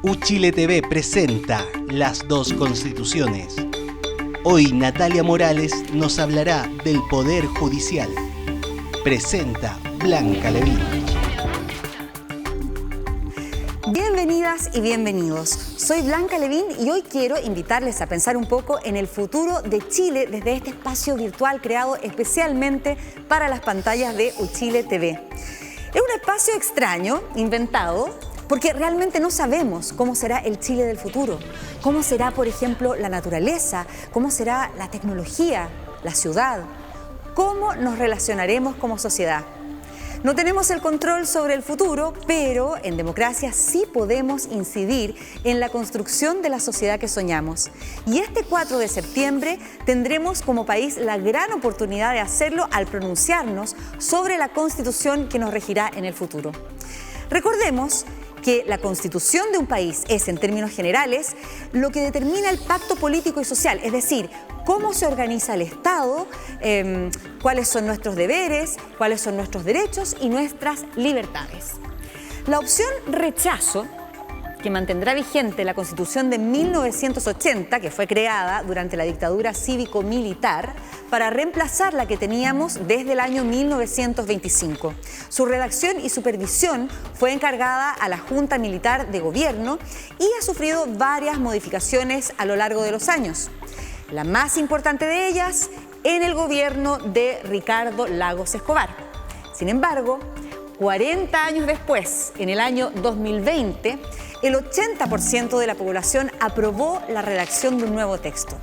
Uchile TV presenta Las dos Constituciones. Hoy Natalia Morales nos hablará del Poder Judicial. Presenta Blanca Levín. Bienvenidas y bienvenidos. Soy Blanca Levín y hoy quiero invitarles a pensar un poco en el futuro de Chile desde este espacio virtual creado especialmente para las pantallas de Uchile TV. Es un espacio extraño, inventado, porque realmente no sabemos cómo será el Chile del futuro. Cómo será, por ejemplo, la naturaleza, cómo será la tecnología, la ciudad, cómo nos relacionaremos como sociedad. No tenemos el control sobre el futuro, pero en democracia sí podemos incidir en la construcción de la sociedad que soñamos. Y este 4 de septiembre tendremos como país la gran oportunidad de hacerlo al pronunciarnos sobre la Constitución que nos regirá en el futuro. Recordemos que la constitución de un país es, en términos generales, lo que determina el pacto político y social, es decir, cómo se organiza el Estado, cuáles son nuestros deberes, cuáles son nuestros derechos y nuestras libertades. La opción rechazo, que mantendrá vigente la Constitución de 1980, que fue creada durante la dictadura cívico-militar, para reemplazar la que teníamos desde el año 1925. Su redacción y supervisión fue encargada a la Junta Militar de Gobierno y ha sufrido varias modificaciones a lo largo de los años. La más importante de ellas en el gobierno de Ricardo Lagos Escobar. Sin embargo, 40 años después, en el año 2020, el 80% de la población aprobó la redacción de un nuevo texto.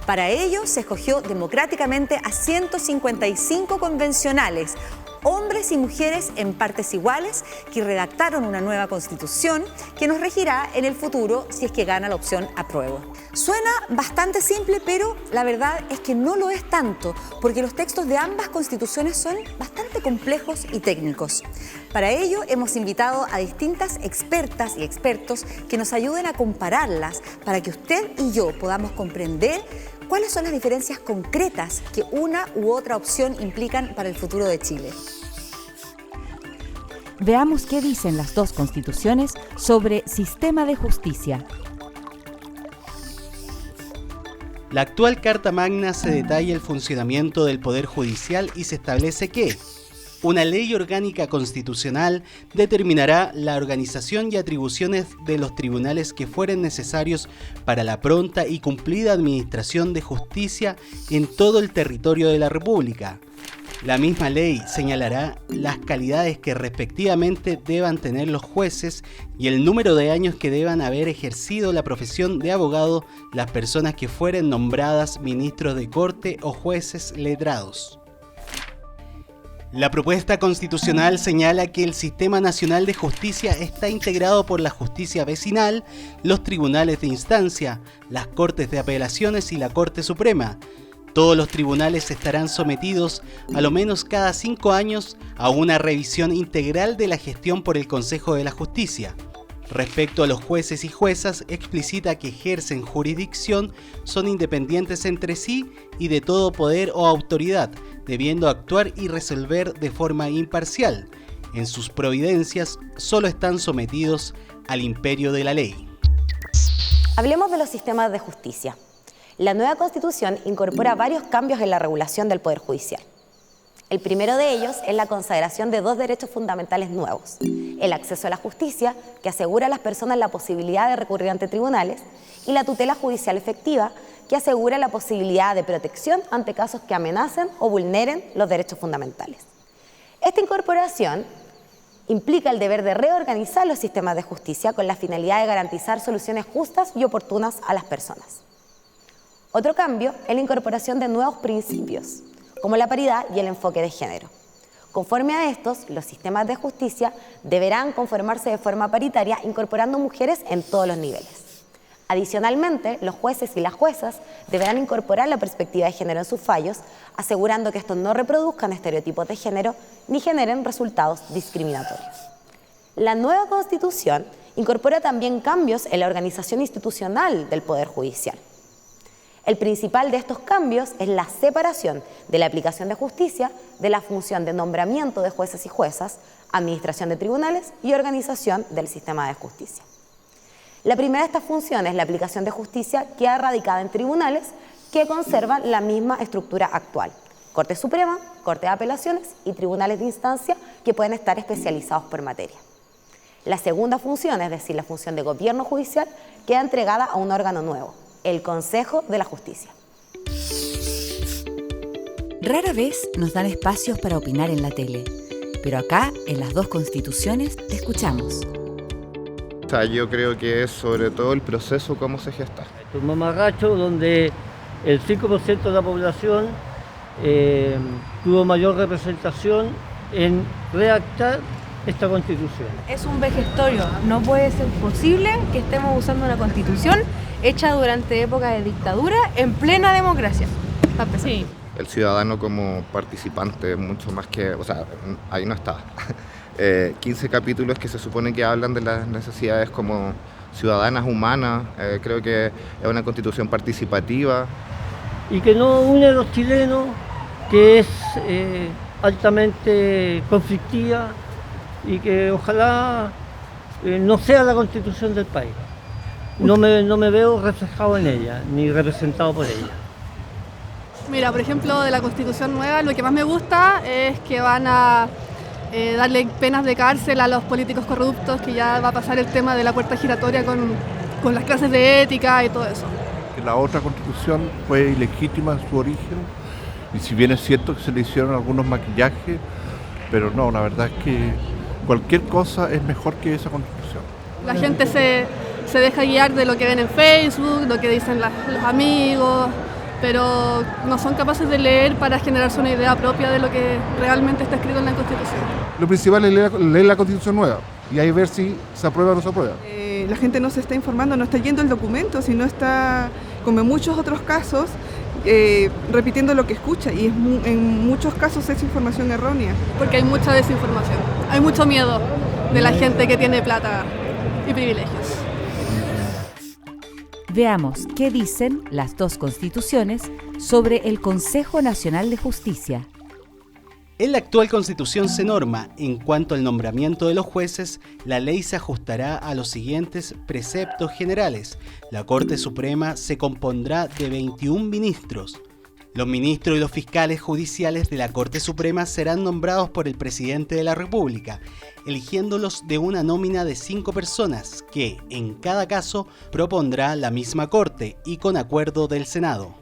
Para ello se escogió democráticamente a 155 convencionales, hombres y mujeres en partes iguales, que redactaron una nueva constitución que nos regirá en el futuro si es que gana la opción apruebo. Suena bastante simple, pero la verdad es que no lo es tanto, porque los textos de ambas constituciones son bastante complejos y técnicos. Para ello hemos invitado a distintas expertas y expertos que nos ayuden a compararlas para que usted y yo podamos comprender cuáles son las diferencias concretas que una u otra opción implican para el futuro de Chile. Veamos qué dicen las dos constituciones sobre sistema de justicia. La actual Carta Magna se detalla el funcionamiento del Poder Judicial y se establece que una ley orgánica constitucional determinará la organización y atribuciones de los tribunales que fueren necesarios para la pronta y cumplida administración de justicia en todo el territorio de la República. La misma ley señalará las calidades que respectivamente deban tener los jueces y el número de años que deban haber ejercido la profesión de abogado las personas que fueren nombradas ministros de corte o jueces letrados. La propuesta constitucional señala que el Sistema Nacional de Justicia está integrado por la justicia vecinal, los tribunales de instancia, las Cortes de Apelaciones y la Corte Suprema. Todos los tribunales estarán sometidos, a lo menos cada 5 años, a una revisión integral de la gestión por el Consejo de la Justicia. Respecto a los jueces y juezas, explicita que ejercen jurisdicción, son independientes entre sí y de todo poder o autoridad, debiendo actuar y resolver de forma imparcial. En sus providencias solo están sometidos al imperio de la ley. Hablemos de los sistemas de justicia. La nueva Constitución incorpora varios cambios en la regulación del Poder Judicial. El primero de ellos es la consagración de 2 derechos fundamentales nuevos: el acceso a la justicia, que asegura a las personas la posibilidad de recurrir ante tribunales, y la tutela judicial efectiva, que asegura la posibilidad de protección ante casos que amenacen o vulneren los derechos fundamentales. Esta incorporación implica el deber de reorganizar los sistemas de justicia con la finalidad de garantizar soluciones justas y oportunas a las personas. Otro cambio es la incorporación de nuevos principios, como la paridad y el enfoque de género. Conforme a estos, los sistemas de justicia deberán conformarse de forma paritaria, incorporando mujeres en todos los niveles. Adicionalmente, los jueces y las juezas deberán incorporar la perspectiva de género en sus fallos, asegurando que estos no reproduzcan estereotipos de género ni generen resultados discriminatorios. La nueva Constitución incorpora también cambios en la organización institucional del Poder Judicial. El principal de estos cambios es la separación de la aplicación de justicia de la función de nombramiento de jueces y juezas, administración de tribunales y organización del sistema de justicia. La primera de estas funciones, la aplicación de justicia, queda radicada en tribunales que conservan la misma estructura actual. Corte Suprema, Corte de Apelaciones y tribunales de instancia que pueden estar especializados por materia. La segunda función, es decir, la función de gobierno judicial, queda entregada a un órgano nuevo, el Consejo de la Justicia. Rara vez nos dan espacios para opinar en la tele, pero acá, en las dos constituciones, te escuchamos. O sea, yo creo que es sobre todo el proceso, cómo se gesta. Un mamarracho donde el 5% de la población tuvo mayor representación en redactar esta constitución. Es un vejestorio, no puede ser posible que estemos usando una constitución hecha durante época de dictadura en plena democracia. Sí. El ciudadano como participante, mucho más que, o sea, ahí no está. 15 capítulos que se supone que hablan de las necesidades como ciudadanas, humanas, creo que es una constitución participativa. Y que no une a los chilenos, que es altamente conflictiva y que ojalá no sea la constitución del país. No me veo reflejado en ella, ni representado por ella. Mira, por ejemplo, de la Constitución nueva, lo que más me gusta es que van a darle penas de cárcel a los políticos corruptos, que ya va a pasar el tema de la puerta giratoria con las clases de ética y todo eso. La otra Constitución fue ilegítima en su origen, y si bien es cierto que se le hicieron algunos maquillajes, pero no, la verdad es que cualquier cosa es mejor que esa Constitución. La gente se deja guiar de lo que ven en Facebook, lo que dicen los amigos, pero no son capaces de leer para generarse una idea propia de lo que realmente está escrito en la Constitución. Lo principal es leer la Constitución nueva y ahí ver si se aprueba o no se aprueba. La gente no se está informando, no está yendo el documento, sino está, como en muchos otros casos, repitiendo lo que escucha, y en muchos casos es información errónea. Porque hay mucha desinformación, hay mucho miedo de la gente que tiene plata y privilegios. Veamos qué dicen las dos constituciones sobre el Consejo Nacional de Justicia. En la actual Constitución se norma, en cuanto al nombramiento de los jueces, la ley se ajustará a los siguientes preceptos generales. La Corte Suprema se compondrá de 21 ministros. Los ministros y los fiscales judiciales de la Corte Suprema serán nombrados por el Presidente de la República, eligiéndolos de una nómina de 5 personas que, en cada caso, propondrá la misma Corte y con acuerdo del Senado.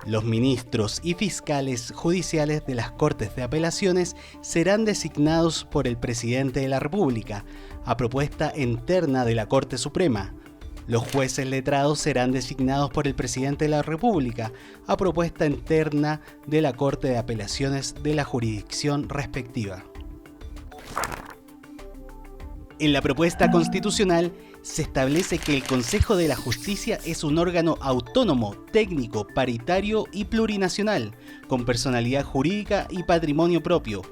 Los ministros y fiscales judiciales de las Cortes de Apelaciones serán designados por el Presidente de la República, a propuesta interna de la Corte Suprema. Los jueces letrados serán designados por el Presidente de la República, a propuesta interna de la Corte de Apelaciones de la jurisdicción respectiva. En la propuesta constitucional se establece que el Consejo de la Justicia es un órgano autónomo, técnico, paritario y plurinacional, con personalidad jurídica y patrimonio propio,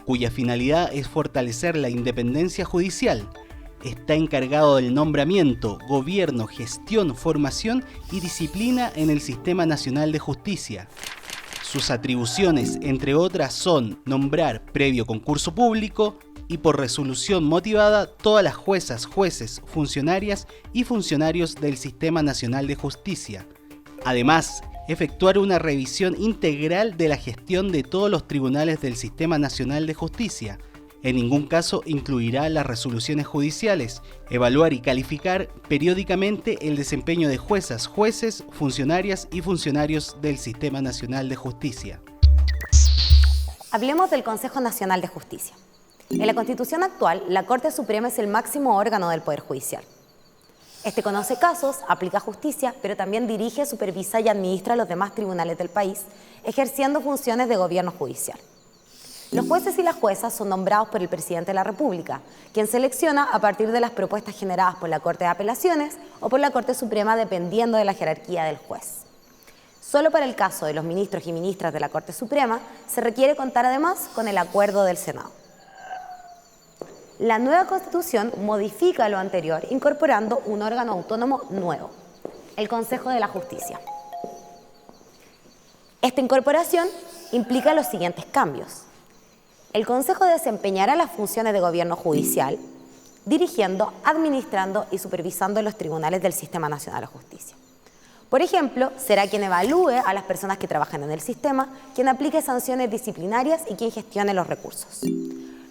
cuya finalidad es fortalecer la independencia judicial. Está encargado del nombramiento, gobierno, gestión, formación y disciplina en el Sistema Nacional de Justicia. Sus atribuciones, entre otras, son nombrar previo concurso público y por resolución motivada todas las juezas, jueces, funcionarias y funcionarios del Sistema Nacional de Justicia. Además, efectuar una revisión integral de la gestión de todos los tribunales del Sistema Nacional de Justicia. En ningún caso incluirá las resoluciones judiciales, evaluar y calificar periódicamente el desempeño de juezas, jueces, funcionarias y funcionarios del Sistema Nacional de Justicia. Hablemos del Consejo Nacional de Justicia. En la Constitución actual, la Corte Suprema es el máximo órgano del Poder Judicial. Este conoce casos, aplica justicia, pero también dirige, supervisa y administra los demás tribunales del país, ejerciendo funciones de gobierno judicial. Los jueces y las juezas son nombrados por el Presidente de la República, quien selecciona a partir de las propuestas generadas por la Corte de Apelaciones o por la Corte Suprema, dependiendo de la jerarquía del juez. Solo para el caso de los ministros y ministras de la Corte Suprema se requiere contar además con el acuerdo del Senado. La nueva Constitución modifica lo anterior, incorporando un órgano autónomo nuevo, el Consejo de la Justicia. Esta incorporación implica los siguientes cambios. El Consejo desempeñará las funciones de gobierno judicial, dirigiendo, administrando y supervisando los tribunales del Sistema Nacional de Justicia. Por ejemplo, será quien evalúe a las personas que trabajan en el sistema, quien aplique sanciones disciplinarias y quien gestione los recursos.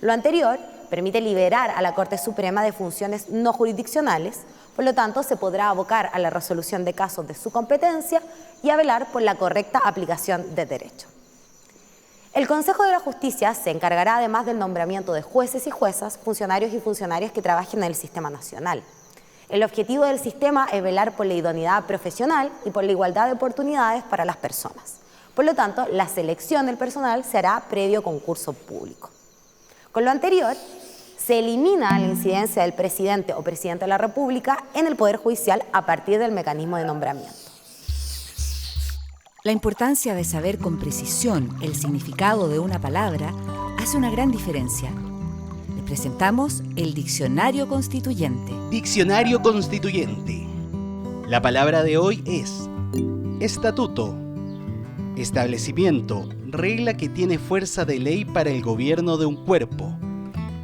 Lo anterior permite liberar a la Corte Suprema de funciones no jurisdiccionales, por lo tanto se podrá abocar a la resolución de casos de su competencia y a velar por la correcta aplicación del derecho. El Consejo de la Justicia se encargará además del nombramiento de jueces y juezas, funcionarios y funcionarias que trabajen en el sistema nacional. El objetivo del sistema es velar por la idoneidad profesional y por la igualdad de oportunidades para las personas. Por lo tanto, la selección del personal se hará previo concurso público. Con lo anterior, se elimina la incidencia del presidente o presidente de la República en el Poder Judicial a partir del mecanismo de nombramiento. La importancia de saber con precisión el significado de una palabra hace una gran diferencia. Les presentamos el Diccionario Constituyente. Diccionario Constituyente. La palabra de hoy es estatuto. Establecimiento, regla que tiene fuerza de ley para el gobierno de un cuerpo.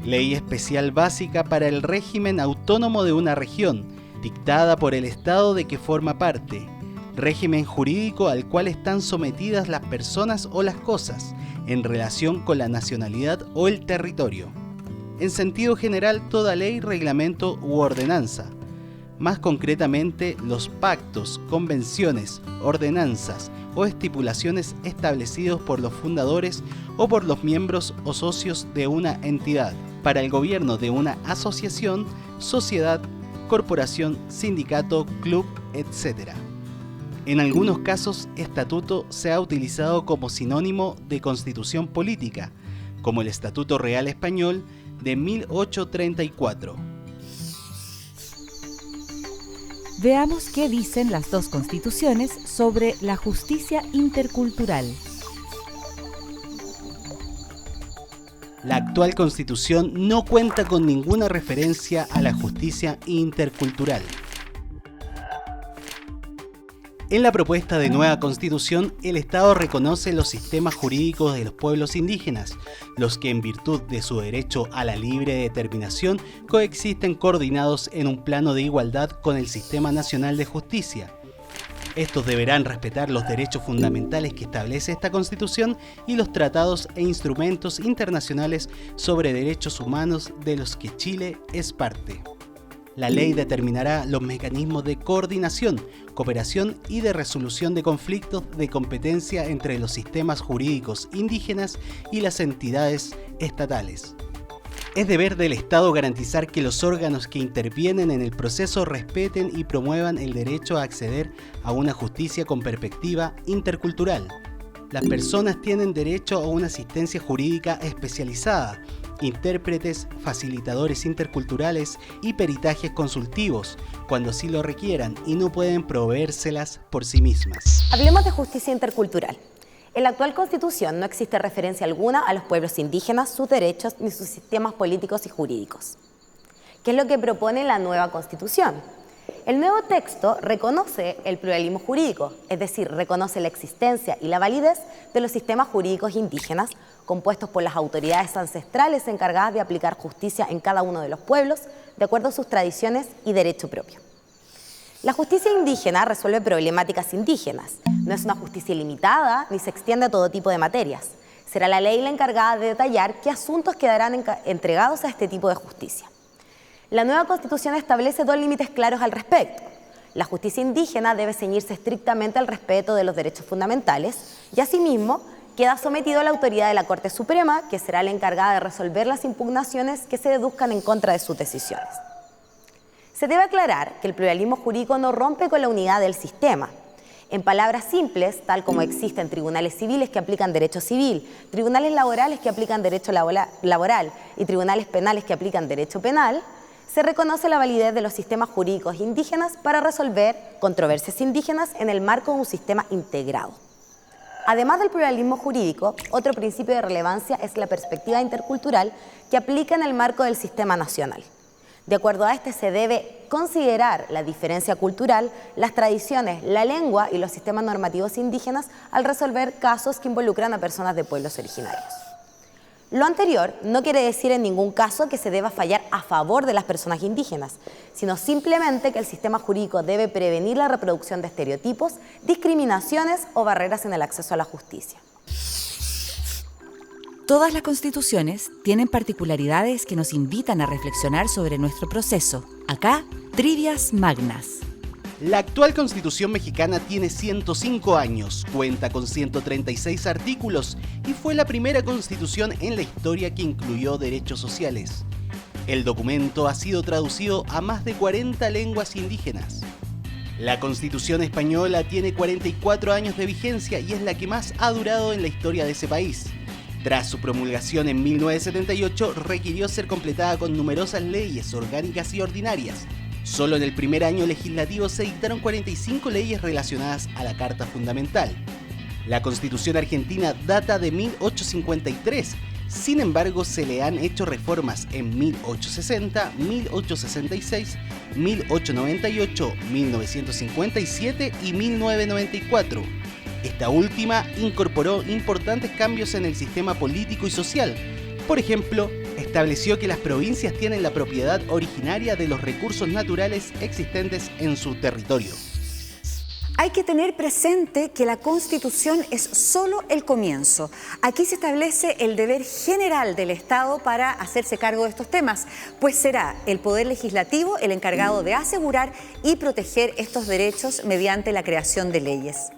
Ley especial básica para el régimen autónomo de una región, dictada por el Estado de que forma parte. Régimen jurídico al cual están sometidas las personas o las cosas, en relación con la nacionalidad o el territorio. En sentido general, toda ley, reglamento u ordenanza. Más concretamente, los pactos, convenciones, ordenanzas o estipulaciones establecidos por los fundadores o por los miembros o socios de una entidad, para el gobierno de una asociación, sociedad, corporación, sindicato, club, etc. En algunos casos, estatuto se ha utilizado como sinónimo de constitución política, como el Estatuto Real Español de 1834. Veamos qué dicen las dos constituciones sobre la justicia intercultural. La actual Constitución no cuenta con ninguna referencia a la justicia intercultural. En la propuesta de nueva Constitución, el Estado reconoce los sistemas jurídicos de los pueblos indígenas, los que en virtud de su derecho a la libre determinación coexisten coordinados en un plano de igualdad con el Sistema Nacional de Justicia. Estos deberán respetar los derechos fundamentales que establece esta Constitución y los tratados e instrumentos internacionales sobre derechos humanos de los que Chile es parte. La ley determinará los mecanismos de coordinación, cooperación y de resolución de conflictos de competencia entre los sistemas jurídicos indígenas y las entidades estatales. Es deber del Estado garantizar que los órganos que intervienen en el proceso respeten y promuevan el derecho a acceder a una justicia con perspectiva intercultural. Las personas tienen derecho a una asistencia jurídica especializada, intérpretes, facilitadores interculturales y peritajes consultivos, cuando así lo requieran y no pueden proveérselas por sí mismas. Hablemos de justicia intercultural. En la actual Constitución no existe referencia alguna a los pueblos indígenas, sus derechos ni sus sistemas políticos y jurídicos. ¿Qué es lo que propone la nueva Constitución? El nuevo texto reconoce el pluralismo jurídico, es decir, reconoce la existencia y la validez de los sistemas jurídicos indígenas compuestos por las autoridades ancestrales encargadas de aplicar justicia en cada uno de los pueblos de acuerdo a sus tradiciones y derecho propio. La justicia indígena resuelve problemáticas indígenas, no es una justicia ilimitada ni se extiende a todo tipo de materias. Será la ley la encargada de detallar qué asuntos quedarán entregados a este tipo de justicia. La nueva Constitución establece dos límites claros al respecto. La justicia indígena debe ceñirse estrictamente al respeto de los derechos fundamentales y asimismo queda sometido a la autoridad de la Corte Suprema, que será la encargada de resolver las impugnaciones que se deduzcan en contra de sus decisiones. Se debe aclarar que el pluralismo jurídico no rompe con la unidad del sistema. En palabras simples, tal como existen tribunales civiles que aplican derecho civil, tribunales laborales que aplican derecho laboral y tribunales penales que aplican derecho penal, se reconoce la validez de los sistemas jurídicos indígenas para resolver controversias indígenas en el marco de un sistema integrado. Además del pluralismo jurídico, otro principio de relevancia es la perspectiva intercultural que aplica en el marco del sistema nacional. De acuerdo a este, se debe considerar la diferencia cultural, las tradiciones, la lengua y los sistemas normativos indígenas al resolver casos que involucran a personas de pueblos originarios. Lo anterior no quiere decir en ningún caso que se deba fallar a favor de las personas indígenas, sino simplemente que el sistema jurídico debe prevenir la reproducción de estereotipos, discriminaciones o barreras en el acceso a la justicia. Todas las constituciones tienen particularidades que nos invitan a reflexionar sobre nuestro proceso. Acá, trivias magnas. La actual Constitución mexicana tiene 105 años, cuenta con 136 artículos y fue la primera constitución en la historia que incluyó derechos sociales. El documento ha sido traducido a más de 40 lenguas indígenas. La Constitución española tiene 44 años de vigencia y es la que más ha durado en la historia de ese país. Tras su promulgación en 1978, requirió ser completada con numerosas leyes orgánicas y ordinarias. Solo en el primer año legislativo se dictaron 45 leyes relacionadas a la Carta Fundamental. La Constitución argentina data de 1853, sin embargo se le han hecho reformas en 1860, 1866, 1898, 1957 y 1994. Esta última incorporó importantes cambios en el sistema político y social. Por ejemplo, estableció que las provincias tienen la propiedad originaria de los recursos naturales existentes en su territorio. Hay que tener presente que la Constitución es solo el comienzo. Aquí se establece el deber general del Estado para hacerse cargo de estos temas, pues será el Poder Legislativo el encargado de asegurar y proteger estos derechos mediante la creación de leyes.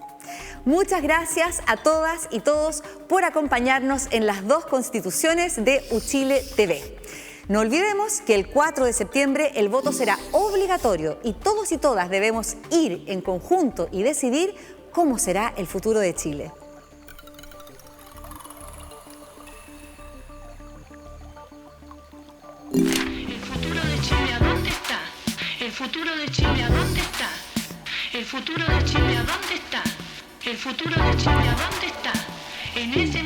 Muchas gracias a todas y todos por acompañarnos en las dos constituciones de Uchile TV. No olvidemos que el 4 de septiembre el voto será obligatorio y todos y todas debemos ir en conjunto y decidir cómo será el futuro de Chile. El futuro de Chile, ¿a dónde está? El futuro de Chile, ¿a dónde está? El futuro de Chile, ¿a dónde está? El futuro de Chile, ¿a dónde está? En ese